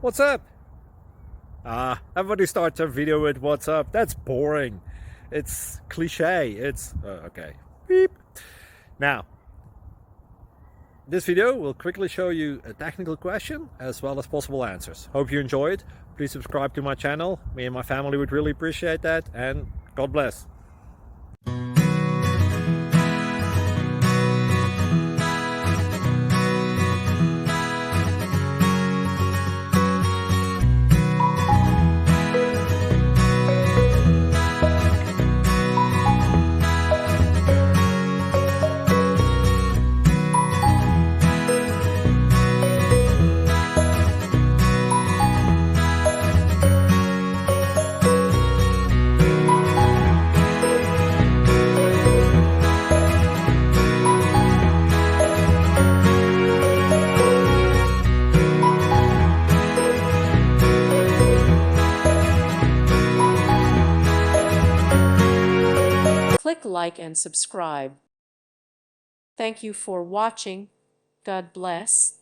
What's up? Everybody starts a video with what's up. That's boring. It's cliche. It's okay. Beep. Now, this video will quickly show you a technical question as well as possible answers. Hope you enjoy it. Please subscribe to my channel. Me and my family would really appreciate that, and God bless. Click like and subscribe. Thank you for watching. God bless.